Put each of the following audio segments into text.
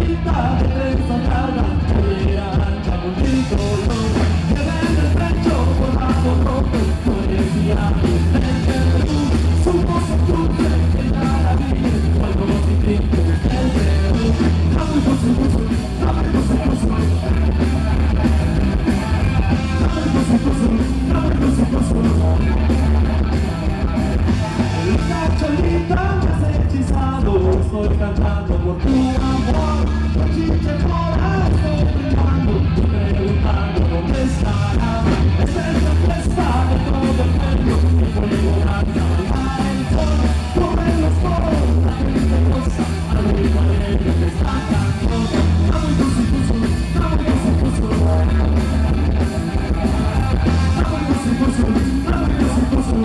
cholita de trenza larga, pollera ancha con tricolor, que vende el pecho borrado rojo, poesía desde el Perú, su voz dulce que nada vive, cuando los distintos del Perú. Dame gozo, gozo, dame gozo, gozo. Dame gozo, gozo, dame gozo, gozo. La cholita me has hechizado, estoy cantando por tu amor. La chicha mora, estoy brindando y preguntando dónde estará. Esta es la fiesta de todo el pueblo, y por ignorancia baila el sol. Corren los coros, la gente goza, al ritmo alegre que están cantando. Dame gozo, gozo, dame gozo, gozo. Dame gozo, gozo, dame gozo, gozo.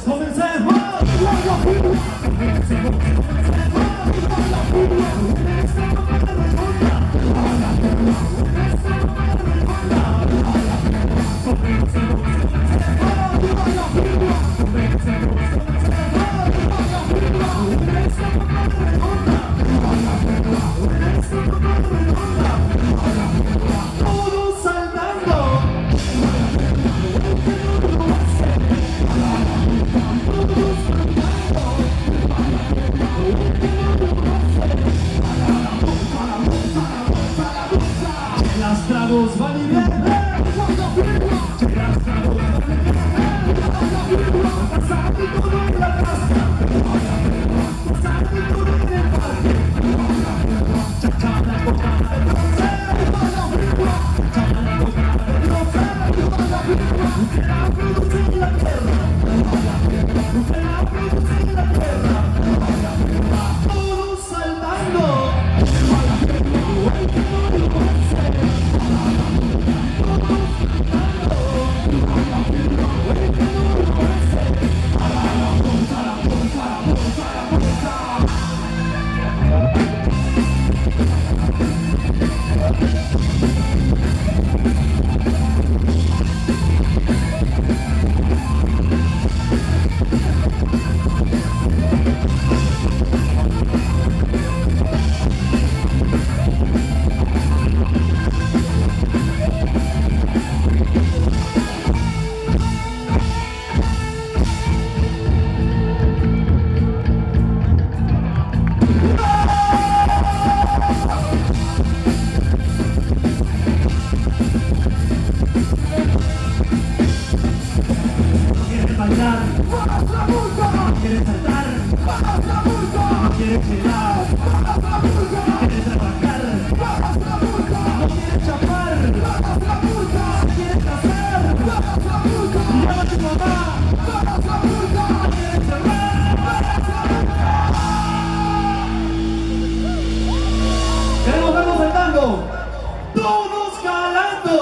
Comencemos. quieres llegar, quieres trabajar, no quieres chapar, quieres casar, llama a tu mamá, no quieres cerrar. Queremos vernos saltando, todos jalando.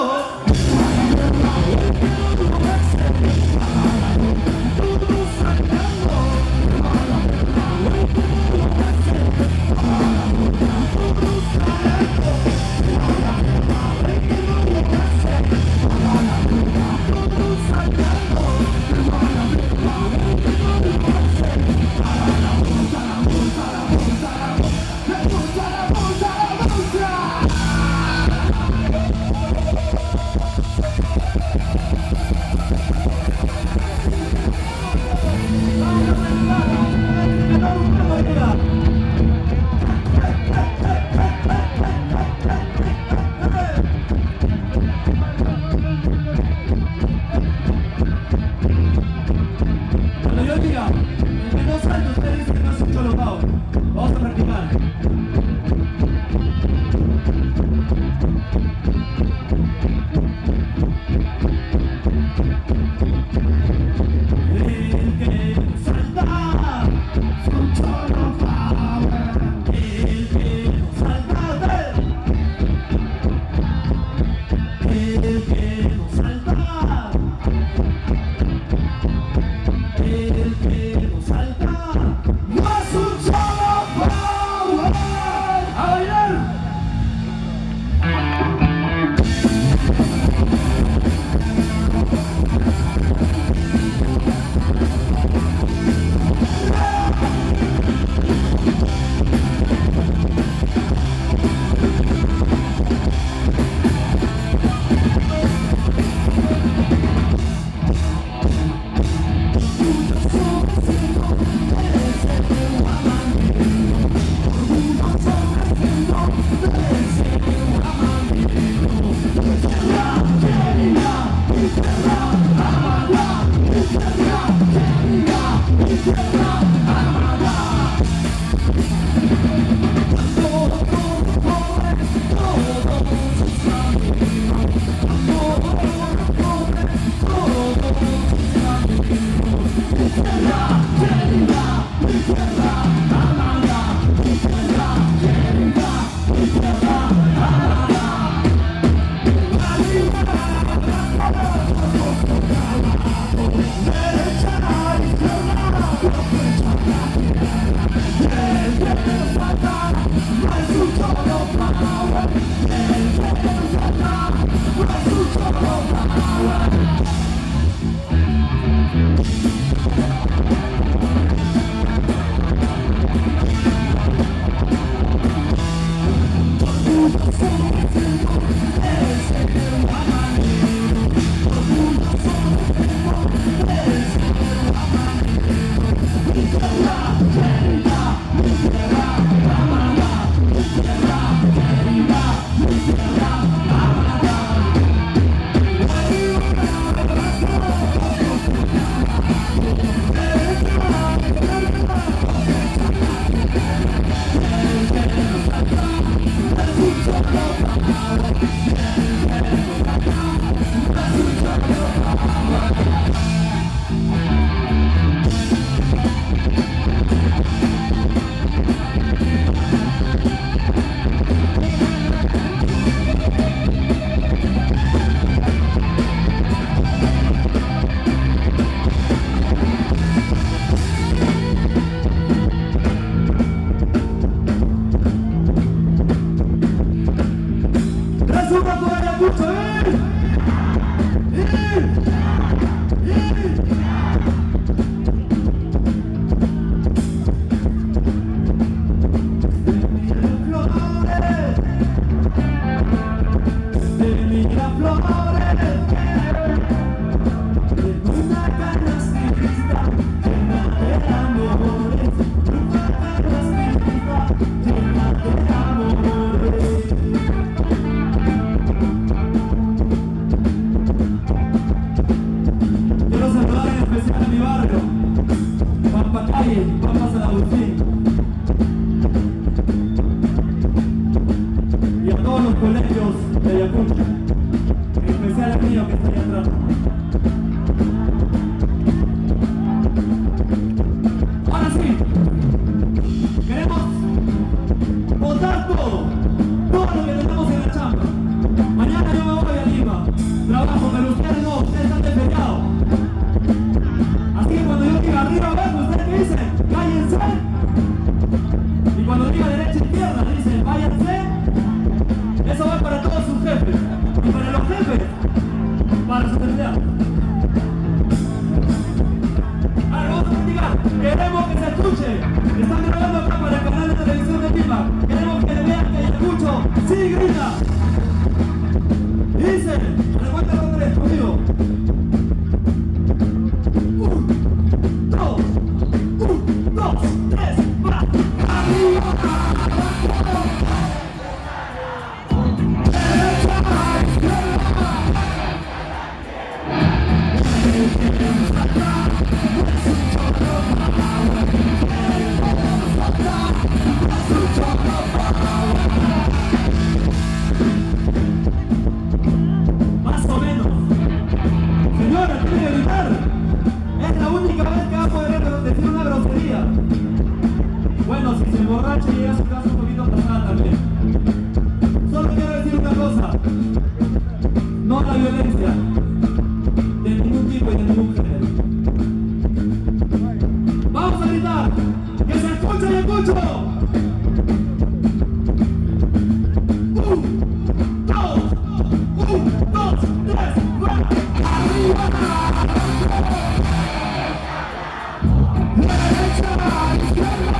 Cuando yo diga, el que no salte, ustedes dicen que no es un cholo pao. Vamos a practicar. El que no salta, es un cholo pao. El que no salta, el que no salta. El que no salta no es un cholo power. ¡A bailar! váyanse. Eso va para todos sus jefes. Y para los jefes, para su felicidad. Ahora vamos a practicar. Queremos que se escuche. Están grabando acá para el canal de televisión de Pipa. Queremos que le vean que escucho. ¡Sí, grita! Dice, recuerda los tres conmigo. 1, 2, 3, va. Arriba. Más o menos. Señora, tiene que gritar. Es la única vez que va a poder decir una grosería. Bueno, si se emborracha y llega a su casa un poquito pasada también. Solo quiero decir una cosa. No a la violencia. De ningún tipo y de ningún género. Vamos a gritar. ¡Que se escuche y escucho! 1, 2, 3, ¡va! ¡Arriba! ¡Derecha! ¡Izquierda!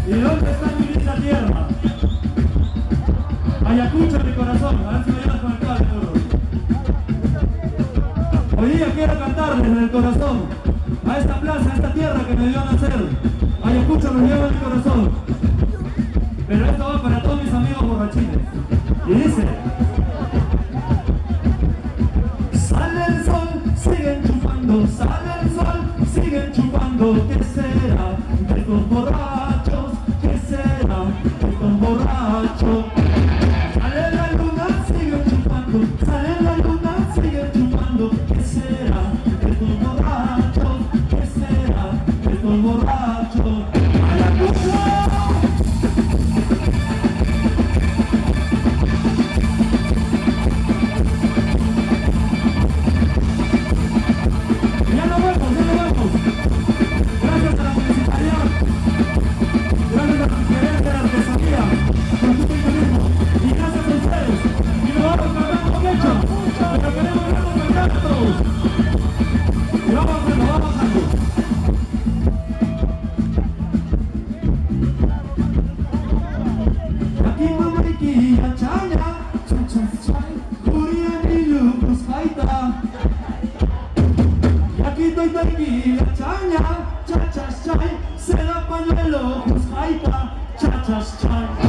¿Y dónde está mi linda tierra? Ayacucho, mi corazón, a ver si me llevas con el cable, burro. Hoy día quiero cantarles desde el corazón a esta plaza, a esta tierra que me dio nacer. Ayacucho me lleva en mi corazón. Pero esto va para todos mis amigos borrachines. Y dice: sale el sol, siguen chupando, sale el sol, siguen chupando. ¿Qué será de estos borrachos? ¿Qué será de estos borrachos? Sale la luna, siguen chupando, sale la luna, siguen chupando. ¿Qué será de estos borrachos? ¿Qué será de estos borrachos? ¡Ayacucho! Tequila, chaña, chachas, chay, se da pañuelo, pues jaita, chachas, chay.